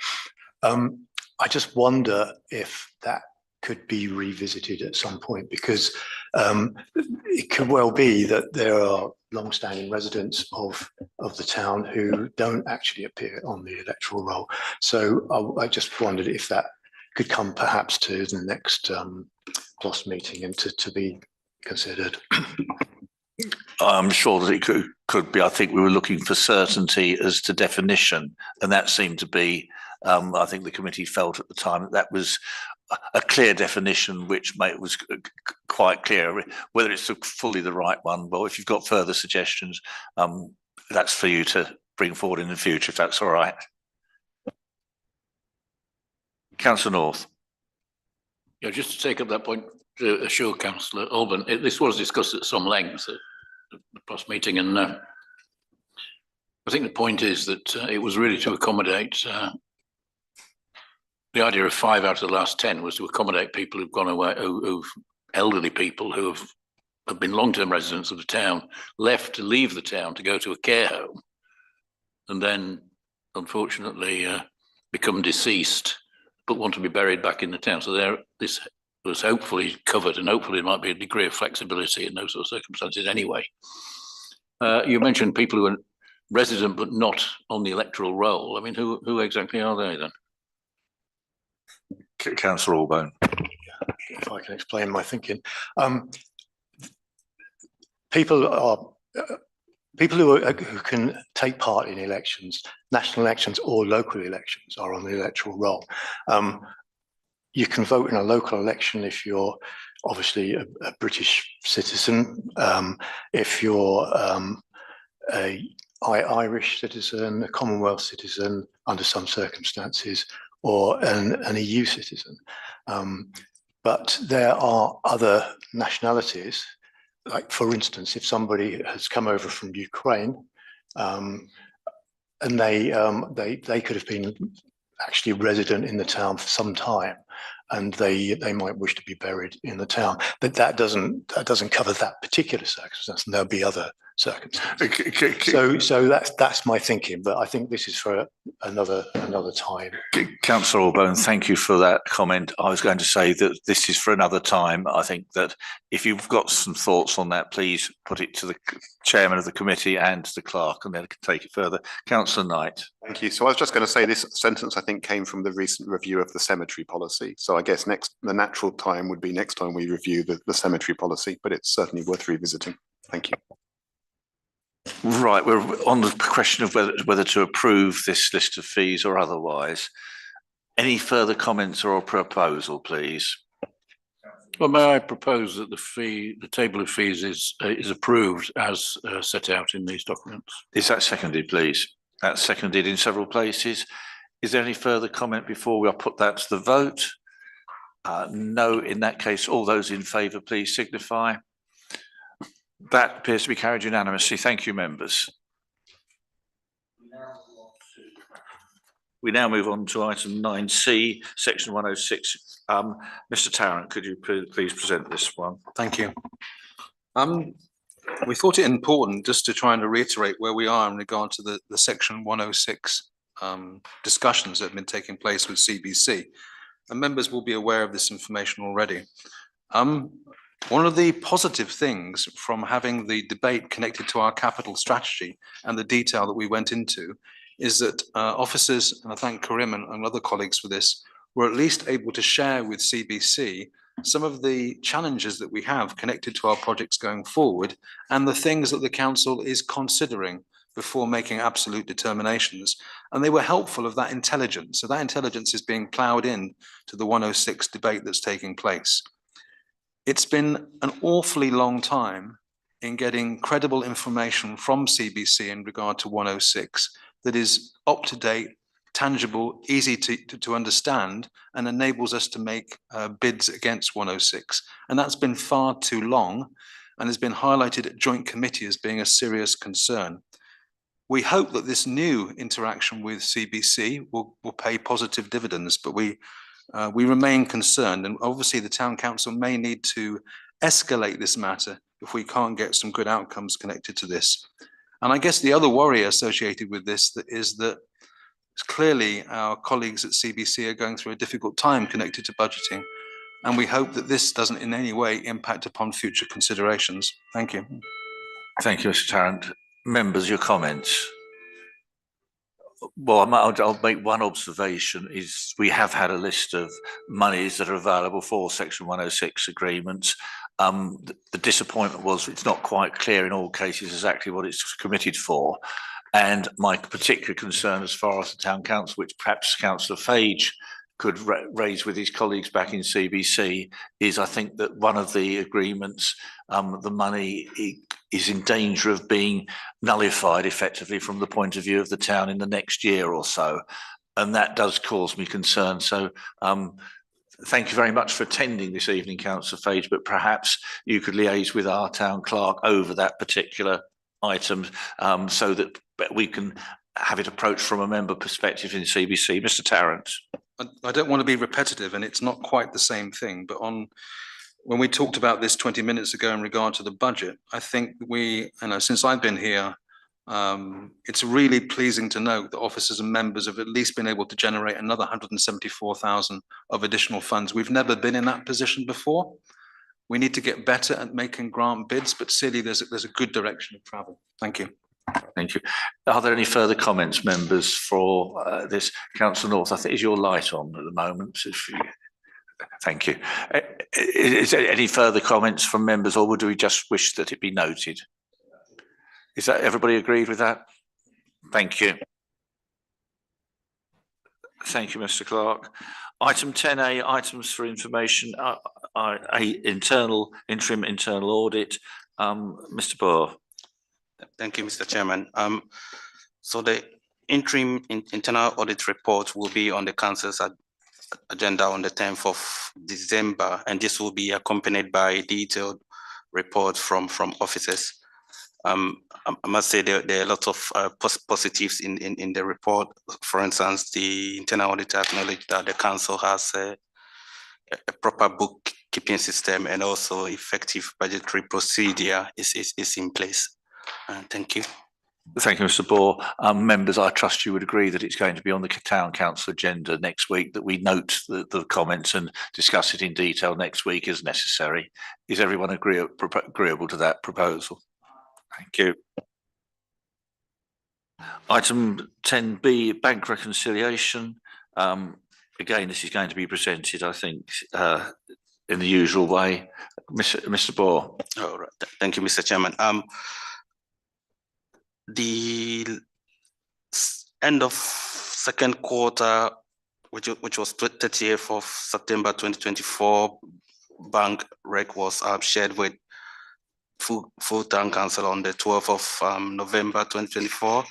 I just wonder if that could be revisited at some point, because it could well be that there are long-standing residents of the town who don't actually appear on the electoral roll. So I just wondered if that could come perhaps to the next PLOS meeting and to be considered. I'm sure that it could be. I think we were looking for certainty as to definition, and that seemed to be, I think the committee felt at the time that was a clear definition, which was quite clear. Whether it's fully the right one, but if you've got further suggestions, that's for you to bring forward in the future, if that's all right. Councillor North. Yeah, just to take up that point, to assure Councillor Alban, this was discussed at some length at the PLOS meeting, and I think the point is that it was really to accommodate. The idea of 5 out of the last 10 was to accommodate people who've gone away, elderly people who have been long-term residents of the town, left to leave the town to go to a care home, and then unfortunately become deceased, but want to be buried back in the town. So this was hopefully covered, and hopefully there might be a degree of flexibility in those sort of circumstances anyway. You mentioned people who are resident but not on the electoral roll. I mean, who exactly are they then? Councillor Allbone. If I can explain my thinking. People who can take part in elections, national elections or local elections, are on the electoral roll. You can vote in a local election if you're obviously a British citizen, if you're a Irish citizen, a Commonwealth citizen under some circumstances, or an EU citizen. But there are other nationalities, like for instance, if somebody has come over from Ukraine, and they could have been actually resident in the town for some time, and they might wish to be buried in the town, but that doesn't cover that particular circumstance, and there'll be other circumstances. So that's my thinking, but I think this is for another time. Councillor Allbone, thank you for that comment. I was going to say that this is for another time. I think that if you've got some thoughts on that, please put it to the chairman of the committee and the clerk, and then can take it further. Councillor Knight. Thank you. So I was just going to say this sentence, I think, came from the recent review of the cemetery policy. So I guess the natural time would be next time we review the cemetery policy, but it's certainly worth revisiting. Thank you. Right, we're on the question of whether to approve this list of fees or otherwise. Any further comments or proposal, please? Well, may I propose that the table of fees is approved as set out in these documents? Is that seconded, please? That's seconded in several places. Is there any further comment before we put that to the vote? No, in that case, all those in favour, please signify. That appears to be carried unanimously. Thank you, members. We now move on to item 9C, section 106. Mr. Tarrant, could you please present this one? Thank you. We thought it important just to try and reiterate where we are in regard to the section 106 discussions that have been taking place with CBC. And members will be aware of this information already. One of the positive things from having the debate connected to our capital strategy and the detail that we went into is that officers, and I thank Karim and other colleagues for this, were at least able to share with CBC some of the challenges that we have connected to our projects going forward and the things that the council is considering before making absolute determinations. And they were helpful of that intelligence. So that intelligence is being ploughed in to the 106 debate that's taking place. It's been an awfully long time in getting credible information from CBC in regard to 106 that is up to date, tangible, easy to understand, and enables us to make bids against 106. And that's been far too long and has been highlighted at joint committee as being a serious concern. We hope that this new interaction with CBC will pay positive dividends, but we remain concerned, and obviously the town council may need to escalate this matter if we can't get some good outcomes connected to this. And I guess the other worry associated with this is that clearly our colleagues at CBC are going through a difficult time connected to budgeting, and we hope that this doesn't in any way impact upon future considerations. Thank you. Thank you, Mr. Tarrant. Members, your comments? Well, I'll make one observation, is we have had a list of monies that are available for Section 106 agreements. The disappointment was it's not quite clear in all cases exactly what it's committed for. And my particular concern as far as the Town Council, which perhaps Councillor Fage could raise with his colleagues back in CBC, is I think that one of the agreements, the money is in danger of being nullified effectively from the point of view of the town in the next year or so. And that does cause me concern. So thank you very much for attending this evening, Councillor Fage, but perhaps you could liaise with our town clerk over that particular item so that we can have it approached from a member perspective in CBC. Mr. Tarrant. I don't want to be repetitive, and it's not quite the same thing, but when we talked about this 20 minutes ago in regard to the budget, I think since I've been here, It's really pleasing to note that officers and members have at least been able to generate another 174,000 of additional funds. We've never been in that position before. We need to get better at making grant bids, but clearly there's a good direction of travel. Thank you. Thank you. Are there any further comments, members, for this? Councillor North, I think is your light on at the moment. Thank you. Is there any further comments from members, or would we just wish that it be noted? Is that everybody agreed with that? Thank you. Thank you, Mr. Clerk. Item 10A, items for information, interim internal audit. Mr. Boer. Thank you, Mr. Chairman. So the interim internal audit report will be on the council's agenda on the 10th of December, and this will be accompanied by a detailed report from officers. I must say there are a lot of positives in the report. For instance, the internal auditor acknowledged that the council has a proper bookkeeping system, and also effective budgetary procedure is in place. Thank you. Thank you, Mr. Boer. Members, I trust you would agree that it's going to be on the Town Council agenda next week, that we note the comments and discuss it in detail next week as necessary. Is everyone agreeable to that proposal? Thank you. Item 10B, bank reconciliation. Again, this is going to be presented, I think, in the usual way. Mr. Boer. All right. Thank you, Mr. Chairman. The end of second quarter, which was 30th of September 2024, bank rec was shared with full town council on the 12th of November 2024,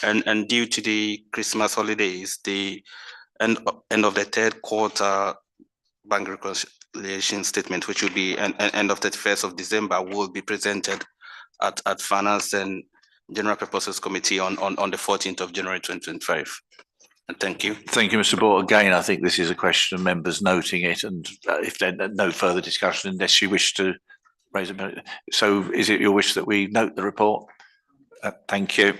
and due to the Christmas holidays, the end of the third quarter bank reconciliation statement, which will be end of the 31st of December, will be presented at Finance and General Purposes Committee on the 14th of January 2025. And thank you. Thank you, Mr. Boer. Again, I think this is a question of members noting it, and if there's no further discussion, unless you wish to raise a. So is it your wish that we note the report? Thank you.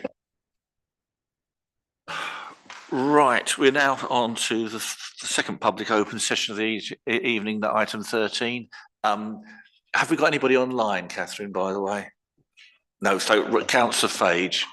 Right, we're now on to the second public open session of the evening, that item 13. Have we got anybody online, Catherine, by the way? No, so Councillor Fage.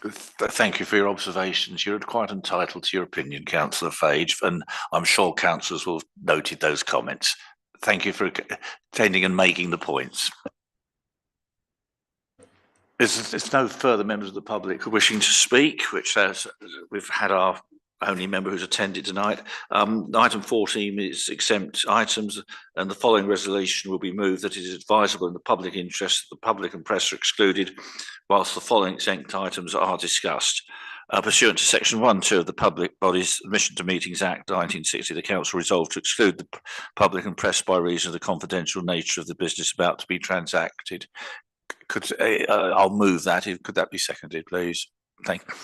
Thank you for your observations. You're quite entitled to your opinion, Councillor Fage, and I'm sure councillors will have noted those comments. Thank you for attending and making the points. There's no further members of the public wishing to speak, which we've had our only member who's attended tonight. Item 14 is exempt items, and the following resolution will be moved that it is advisable in the public interest that the public and press are excluded whilst the following exempt items are discussed. Pursuant to section 1(2) of the Public Bodies Admission to Meetings Act 1960, the council resolved to exclude the public and press by reason of the confidential nature of the business about to be transacted. I'll move that. Could that be seconded, please? Thank you.